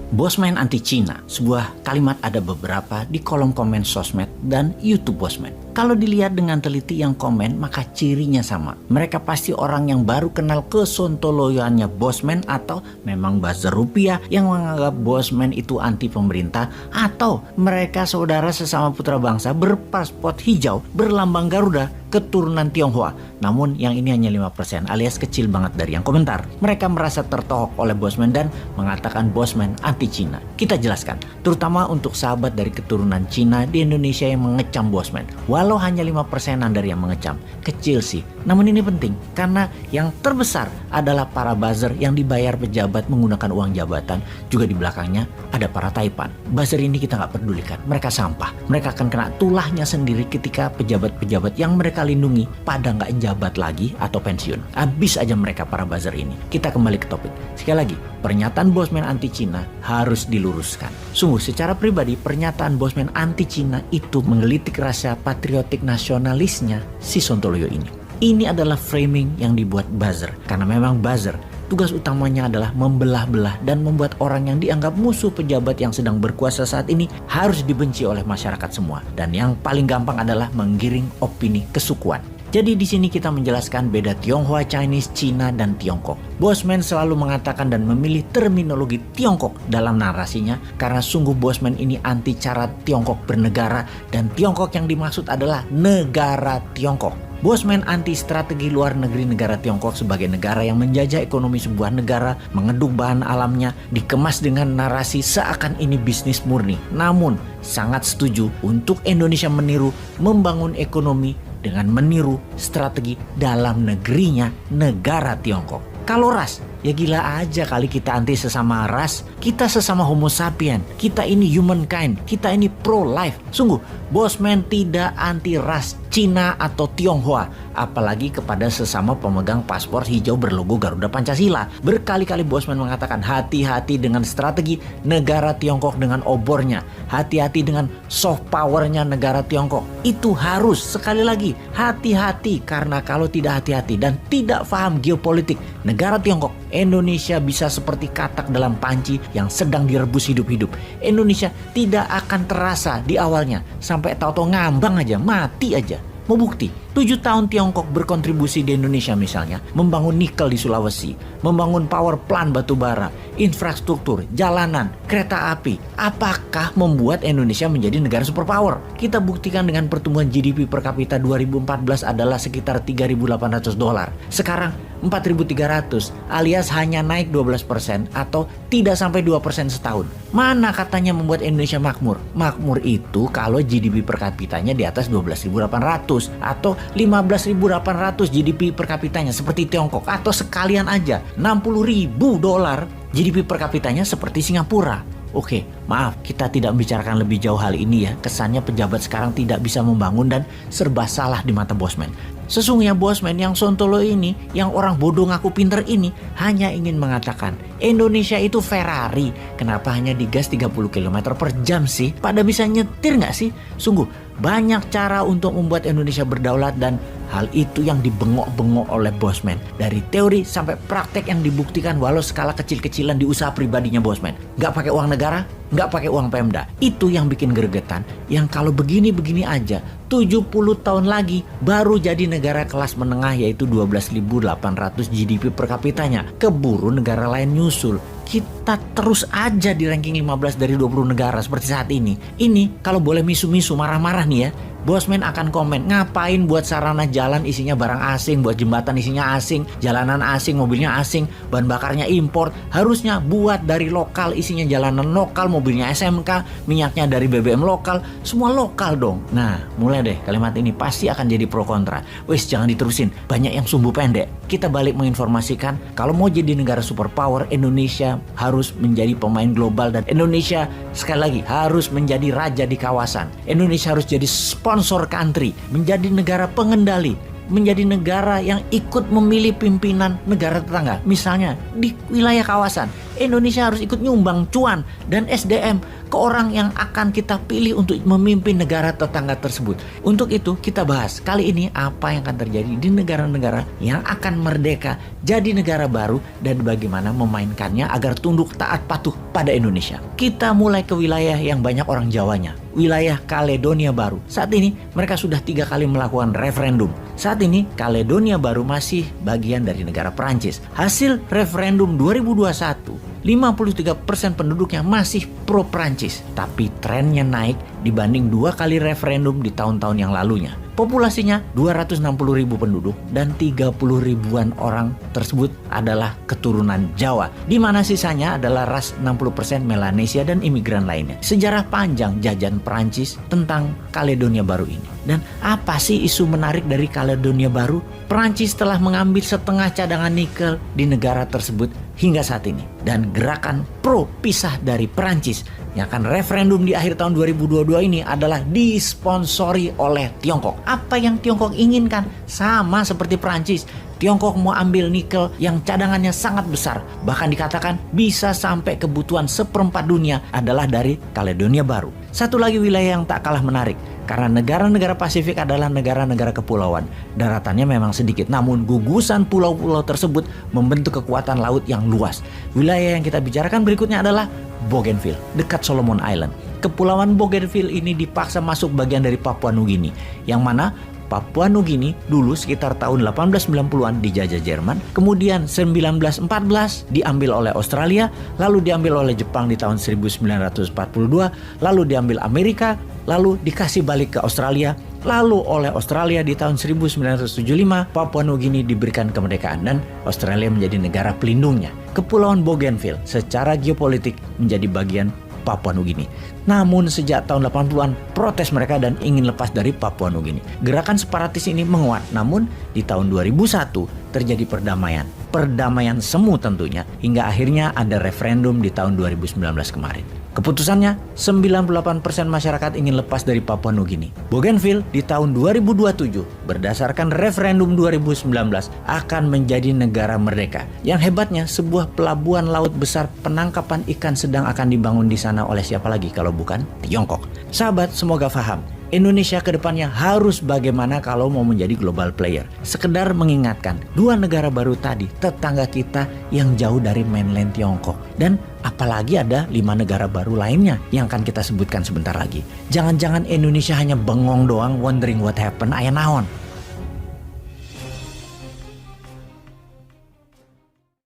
Bosman anti Cina, sebuah kalimat ada beberapa di kolom komen sosmed dan YouTube Bosman. Kalau dilihat dengan teliti yang komen, maka cirinya sama. Mereka pasti orang yang baru kenal kesontoloyoannya Bosman, atau memang buzzer rupiah yang menganggap Bosman itu anti pemerintah, atau mereka saudara sesama putra bangsa berpaspor hijau berlambang Garuda keturunan Tionghoa. Namun yang ini hanya 5% alias kecil banget dari yang komentar. Mereka merasa tertohok oleh Bosman dan mengatakan Bosman anti Cina. Kita jelaskan, terutama untuk sahabat dari keturunan Cina di Indonesia yang mengecam Bosman. Walau hanya 5%-an dari yang mengecam, kecil sih. Namun ini penting karena yang terbesar adalah para buzzer yang dibayar pejabat menggunakan uang jabatan. Juga di belakangnya ada para taipan. Buzzer ini kita nggak pedulikan, mereka sampah. Mereka akan kena tulahnya sendiri ketika pejabat-pejabat yang mereka lindungi pada nggak jabat lagi atau pensiun. Habis aja mereka para buzzer ini. Kita kembali ke topik. Sekali lagi, pernyataan Bosman anti Cina harus diluruskan. Sungguh secara pribadi pernyataan Bosman anti Cina itu menggelitik rasa patriotik nasionalisnya si Sontoloyo ini. Ini adalah framing yang dibuat buzzer. Karena memang buzzer tugas utamanya adalah membelah-belah dan membuat orang yang dianggap musuh pejabat yang sedang berkuasa saat ini harus dibenci oleh masyarakat semua. Dan yang paling gampang adalah menggiring opini kesukuan. Jadi di sini kita menjelaskan beda Tionghoa, Chinese, Cina, dan Tiongkok. Bosman selalu mengatakan dan memilih terminologi Tiongkok dalam narasinya karena sungguh Bosman ini anti cara Tiongkok bernegara dan Tiongkok yang dimaksud adalah negara Tiongkok. Bosman anti strategi luar negeri negara Tiongkok sebagai negara yang menjajah ekonomi sebuah negara, mengeduk bahan alamnya, dikemas dengan narasi seakan ini bisnis murni. Namun sangat setuju untuk Indonesia meniru membangun ekonomi dengan meniru strategi dalam negerinya negara Tiongkok. Kalau ras, ya gila aja kali kita anti sesama ras. Kita sesama homo sapien. Kita ini humankind. Kita ini pro-life. Sungguh, Bosman tidak anti ras Cina atau Tionghoa. Apalagi kepada sesama pemegang paspor hijau berlogo Garuda Pancasila. Berkali-kali Bosman mengatakan hati-hati dengan strategi negara Tiongkok dengan obornya. Hati-hati dengan soft powernya negara Tiongkok. Itu harus, sekali lagi, hati-hati. Karena kalau tidak hati-hati dan tidak paham geopolitik negara Tiongkok, Indonesia bisa seperti katak dalam panci yang sedang direbus hidup-hidup. Indonesia tidak akan terasa di awalnya. Sampai tahu-tahu ngambang aja, mati aja. Mau bukti, 7 tahun Tiongkok berkontribusi di Indonesia misalnya, membangun nikel di Sulawesi, membangun power plant batu bara, infrastruktur, jalanan, kereta api. Apakah membuat Indonesia menjadi negara superpower? Kita buktikan dengan pertumbuhan GDP per kapita 2014 adalah sekitar $3.800. Sekarang 4.300 alias hanya naik 12% atau tidak sampai 2% setahun. Mana katanya membuat Indonesia makmur? Makmur itu kalau GDP per kapitanya di atas 12.800 atau 15.800 GDP per kapitanya seperti Tiongkok, atau sekalian aja $60.000 GDP per kapitanya seperti Singapura. Oke, maaf kita tidak membicarakan lebih jauh hal ini ya. Kesannya pejabat sekarang tidak bisa membangun dan serba salah di mata Bosman. Sesungguhnya Bosman yang sontolo ini, yang orang bodoh ngaku pinter ini, hanya ingin mengatakan Indonesia itu Ferrari. Kenapa hanya digas 30 km per jam sih? Pada bisa nyetir nggak sih? Sungguh banyak cara untuk membuat Indonesia berdaulat dan hal itu yang dibengok-bengok oleh Bosman. Dari teori sampai praktek yang dibuktikan walau skala kecil-kecilan di usaha pribadinya Bosman. Nggak pakai uang negara, nggak pakai uang Pemda. Itu yang bikin gregetan. Yang kalau begini-begini aja, 70 tahun lagi baru jadi negara kelas menengah yaitu 12.800 GDP per kapitanya. Keburu negara lain nyusul. Kita terus aja di ranking 15 dari 20 negara seperti saat ini. Ini kalau boleh misu-misu marah-marah nih ya. Bosman akan komen, ngapain buat sarana jalan isinya barang asing, buat jembatan isinya asing, jalanan asing, mobilnya asing, bahan bakarnya impor. Harusnya buat dari lokal, isinya jalanan lokal, mobilnya SMK, minyaknya dari BBM lokal, semua lokal dong. Nah, mulai deh kalimat ini pasti akan jadi pro kontra. Wes jangan diterusin, banyak yang sumbu pendek. Kita balik menginformasikan, kalau mau jadi negara superpower, Indonesia harus menjadi pemain global dan Indonesia sekali lagi harus menjadi raja di kawasan. Indonesia harus jadi sponsor country, menjadi negara pengendali, menjadi negara yang ikut memilih pimpinan negara tetangga. Misalnya di wilayah kawasan, Indonesia harus ikut nyumbang cuan dan SDM ke orang yang akan kita pilih untuk memimpin negara tetangga tersebut. Untuk itu kita bahas kali ini apa yang akan terjadi di negara-negara yang akan merdeka jadi negara baru dan bagaimana memainkannya agar tunduk taat patuh pada Indonesia. Kita mulai ke wilayah yang banyak orang Jawanya, wilayah Kaledonia Baru. Saat ini mereka sudah 3 kali melakukan referendum. Saat ini Kaledonia Baru masih bagian dari negara Perancis. Hasil referendum 2021, 53% penduduknya masih pro Prancis, tapi trennya naik dibanding 2 kali referendum di tahun-tahun yang lalunya. Populasinya 260.000 penduduk dan 30 ribuan orang tersebut adalah keturunan Jawa, di mana sisanya adalah ras 60% Melanesia dan imigran lainnya. Sejarah panjang jajan Prancis tentang Kaledonia Baru ini. Dan apa sih isu menarik dari Kaledonia Baru? Prancis telah mengambil setengah cadangan nikel di negara tersebut hingga saat ini. Dan gerakan pro pisah dari Prancis yang akan referendum di akhir tahun 2022 ini adalah disponsori oleh Tiongkok. Apa yang Tiongkok inginkan sama seperti Prancis. Tiongkok mau ambil nikel yang cadangannya sangat besar. Bahkan dikatakan bisa sampai kebutuhan 1/4 dunia adalah dari Kaledonia Baru. Satu lagi wilayah yang tak kalah menarik. Karena negara-negara Pasifik adalah negara-negara kepulauan. Daratannya memang sedikit, namun gugusan pulau-pulau tersebut membentuk kekuatan laut yang luas. Wilayah yang kita bicarakan berikutnya adalah Bougainville, dekat Solomon Island. Kepulauan Bougainville ini dipaksa masuk bagian dari Papua Nugini, yang mana Papua Nugini dulu sekitar tahun 1890-an dijajah Jerman, kemudian 1914 diambil oleh Australia, lalu diambil oleh Jepang di tahun 1942, lalu diambil Amerika, lalu dikasih balik ke Australia, lalu oleh Australia di tahun 1975 Papua Nugini diberikan kemerdekaan dan Australia menjadi negara pelindungnya. Kepulauan Bougainville secara geopolitik menjadi bagian Papua Nugini. Namun sejak tahun 80-an protes mereka dan ingin lepas dari Papua Nugini. Gerakan separatis ini menguat, namun di tahun 2001 terjadi perdamaian. Perdamaian semu tentunya, hingga akhirnya ada referendum di tahun 2019 kemarin. Keputusannya, 98% masyarakat ingin lepas dari Papua Nugini. Bougainville di tahun 2027 berdasarkan referendum 2019 akan menjadi negara merdeka. Yang hebatnya, sebuah pelabuhan laut besar penangkapan ikan sedang akan dibangun di sana oleh siapa lagi kalau bukan Tiongkok. Sahabat, semoga paham. Indonesia ke depannya harus bagaimana kalau mau menjadi global player. Sekedar mengingatkan, 2 negara baru tadi tetangga kita yang jauh dari mainland Tiongkok. Dan apalagi ada 5 negara baru lainnya yang akan kita sebutkan sebentar lagi. Jangan-jangan Indonesia hanya bengong doang wondering what happened, aya naon.